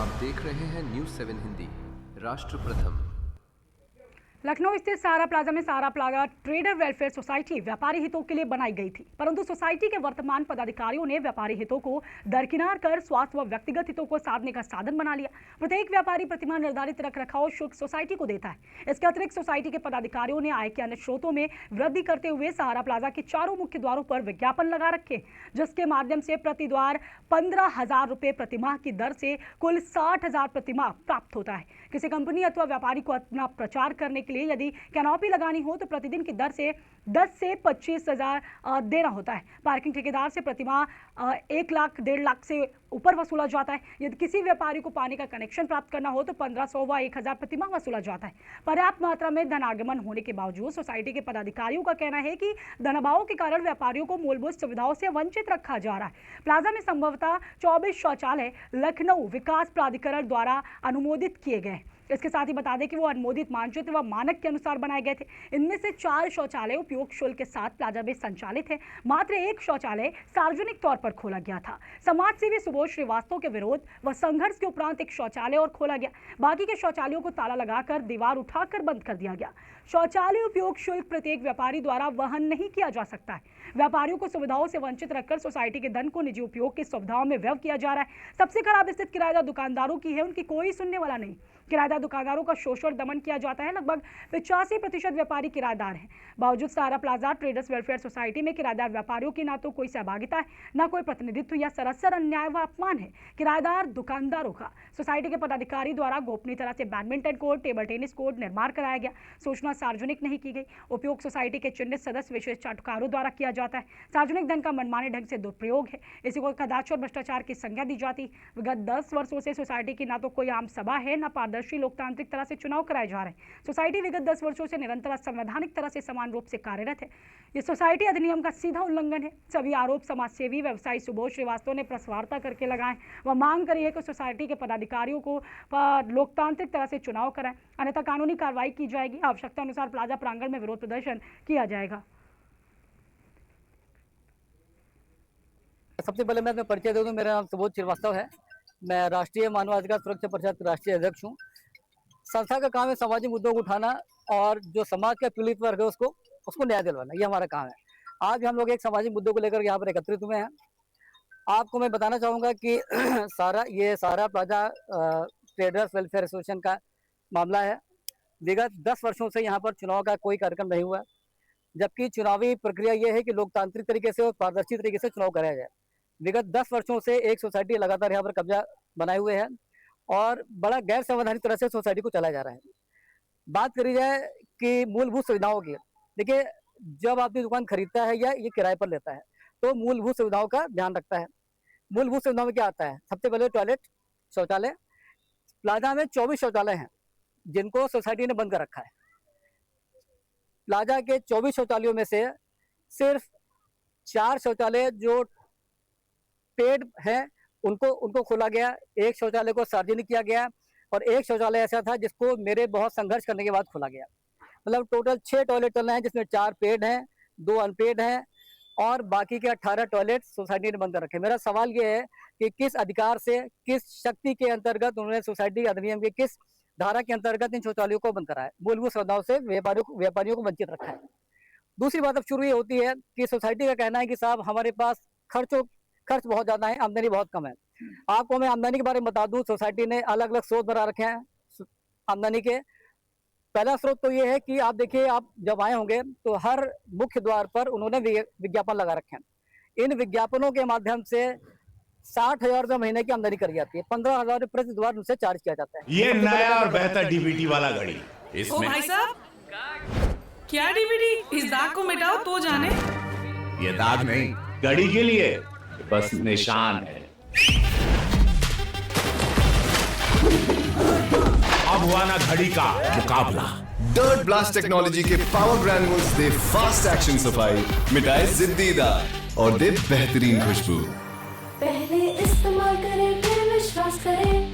आप देख रहे हैं न्यूज़ 7 हिंदी, राष्ट्र प्रथम। लखनऊ स्थित सहारा प्लाजा में सहारा प्लाजा ट्रेडर वेलफेयर सोसाइटी व्यापारी हितों के लिए बनाई गई थी, परंतु सोसाइटी के वर्तमान पदाधिकारियों ने व्यापारी हितों को दरकिनार कर स्वास्थ्य व व्यक्तिगत हितों को साधने का साधन बना लिया। प्रत्येक व्यापारी प्रतिमाह निर्धारित रखरखाव शुल्क सोसाइटी को देता है। इसके अतिरिक्त सोसाइटी के पदाधिकारियों ने आय के अन्य स्रोतों में वृद्धि करते हुए सहारा प्लाजा के चारों मुख्य द्वारों पर विज्ञापन लगा रखे, जिसके माध्यम से प्रति द्वार 15,000 रुपये प्रतिमाह की दर से कुल 60,000 प्रतिमाह प्राप्त होता है। किसी कंपनी अथवा व्यापारी को अपना प्रचार करने के लिए यदि कैनोपी लगानी हो तो प्रतिदिन की दर से 10 से 25,000 देना होता है। पार्किंग ठेकेदार से प्रतिमाह 1 लाख 1.5 लाख से ऊपर वसूला जाता है। यदि किसी व्यापारी को पानी का कनेक्शन प्राप्त करना हो तो 1,500 व 1,000 प्रतिमाह वसूला जाता है। पर्याप्त मात्रा में धन आगमन होने के बावजूद सोसाइटी के पदाधिकारियों का कहना है कि धनाभाव के कारण व्यापारियों को मूलभूत सुविधाओं से वंचित रखा जा रहा है। प्लाजा में संभवतः 24 शौचालय लखनऊ विकास प्राधिकरण द्वारा अनुमोदित किए गए। इसके साथ ही बता दें कि वो अनुमोदित मानचित्र व मानक के अनुसार बनाए गए थे। इनमें से 4 शौचालय उपयोग शुल्क के साथ प्लाजा में संचालित है। मात्र 1 शौचालय सार्वजनिक तौर पर खोला गया था। समाज सेवी सुबोध श्रीवास्तव के विरोध व संघर्ष के उपरांत एक शौचालय और खोला गया। बाकी के शौचालयों को ताला लगाकर दीवार उठाकर बंद कर दिया गया। शौचालय उपयोग शुल्क प्रत्येक व्यापारी द्वारा वहन नहीं किया जा सकता है। व्यापारियों को सुविधाओं से वंचित रखकर सोसाइटी के धन को निजी उपयोग की सुविधाओं में व्यय किया जा रहा है। सबसे खराब स्थिति किराएदार दुकानदारों की है, उनकी कोई सुनने वाला नहीं। किराएदार दुकानदारों का शोषण दमन किया जाता है। लगभग 85% व्यापारी किराएदार हैं। बावजूद सहारा प्लाजा ट्रेडर्स वेलफेयर सोसाइटी में किराएदार व्यापारियों की ना तो कोई सहभागिता है, ना कोई प्रतिनिधित्व या सरासर अन्याय व अपमान है किराएदार दुकानदारों का। सोसाइटी के पदाधिकारी द्वारा गोपनीय तरह से badminton court, table tennis court निर्माण कराया गया। सूचना सार्वजनिक नहीं की गई। उपयोग सोसाइटी के चिन्हित सदस्य विशेष चाटुकारों द्वारा किया जाता है। सार्वजनिक धन का मनमाने ढंग से दुरुपयोग है। इसी को कदाचार और भ्रष्टाचार की संज्ञा दी जाती। विगत 10 वर्षों से सोसाइटी की ना तो कोई आम सभा है, ना पारदर्शी लोकतांत्रिक तरह से चुनाव कराए जा रहे हैं। सोसाइटी विगत 10 वर्षों से निरंतर संवैधानिक तरह से समान रूप से कार्यरत है। ये सोसाइटी अधिनियम का सीधा उल्लंघन है। सभी आरोप समाजसेवी व्यवसायी सुबोध श्रीवास्तव ने प्रेस वार्ता करके लगाए व मांग करी है कि सोसाइटी के पदाधिकारियों को लोकतांत्रिक तरह से चुनाव कराएं, अन्यथा कानूनी कार्रवाई की जाएगी। आवश्यकता अनुसार प्लाजा प्रांगण में विरोध प्रदर्शन किया जाएगा। सबसे पहले मैं अपना परिचय दे दूं। मेरा नाम सुबोध श्रीवास्तव है। मैं राष्ट्रीय मानवाधिकार सुरक्षा परिषद राष्ट्रीय अध्यक्ष हूँ। संस्था का काम है सामाजिक मुद्दों को उठाना और जो समाज का पीड़ित वर्ग है उसको न्याय दिलवाना, ये हमारा काम है। आज हम लोग एक सामाजिक मुद्दों को लेकर यहाँ पर एकत्रित हुए हैं। आपको मैं बताना चाहूँगा कि सहारा प्लाजा ट्रेडर्स वेलफेयर एसोसिएशन का मामला है। विगत 10 वर्षों से यहाँ पर चुनाव का कोई कार्यक्रम नहीं हुआ, जबकि चुनावी प्रक्रिया ये है कि लोकतांत्रिक तरीके से और पारदर्शी तरीके से चुनाव कराया जाए। विगत 10 वर्षों से एक सोसाइटी लगातार यहाँ पर कब्जा बनाए हुए है और बड़ा गैर संवैधानिक तरह से सोसाइटी को चलाया जा रहा है। बात करी जाए कि मूलभूत सुविधाओं की, देखिए जब आपकी दुकान खरीदता है या ये किराए पर लेता है तो मूलभूत सुविधाओं का ध्यान रखता है। मूलभूत सुविधाओं में क्या आता है? सबसे पहले टॉयलेट, शौचालय। प्लाजा में 24 शौचालय हैं जिनको सोसाइटी ने बंद कर रखा है। प्लाजा के 24 शौचालयों में से सिर्फ 4 शौचालय जो पेड हैं उनको खोला गया। 1 शौचालय को सार्वजनिक किया गया और 1 शौचालय ऐसा था जिसको मेरे बहुत संघर्ष करने के बाद खोला गया। मतलब टोटल 6 टॉयलेट चल रहे हैं, जिसमें 4 पेड हैं, 2 अनपेड हैं और बाकी के 18 टॉयलेट सोसाइटी ने बंद कर रखे। मेरा सवाल ये है कि किस अधिकार से, किस शक्ति के अंतर्गत उन्होंने सोसाइटी अधिनियम के किस धारा के अंतर्गत इन शौचालयों को बंद करा है? मूलभूत सुविधाओं से व्यापारियों को वंचित रखा है। दूसरी बात अब शुरू ये होती है कि सोसाइटी का कहना है कि साहब हमारे पास खर्च बहुत ज्यादा है, आमदनी बहुत कम है। आपको मैं आमदनी के बारे में बता दूं, सोसाइटी ने अलग अलग स्रोत बना रखे हैं आमदनी के। पहला स्रोत तो ये है कि आप देखिए, आप जब आए होंगे तो हर मुख्य द्वार पर उन्होंने विज्ञापन लगा रखे हैं। इन विज्ञापनों के माध्यम से 60,000 रुपये महीने की आमदनी करी जाती है। 15,000 रुपये प्रति द्वार उनसे चार्ज किया जाता है। ये नया और बेहतर डीवीडी वाला घड़ी ओ भाई साहब, क्या डीवीडी? इस दाग को मिटाओ तो जाने। ये दाग नहीं, घड़ी के लिए बस निशान है। अब हुआ ना घड़ी का मुकाबला। डर्ट ब्लास्ट टेक्नोलॉजी के पावर ग्रैन्यूल्स दे फास्ट एक्शन सफाई, मिटाए जिद्दी दाग और दे बेहतरीन खुशबू। पहले इस्तेमाल करें फिर विश्वास करें।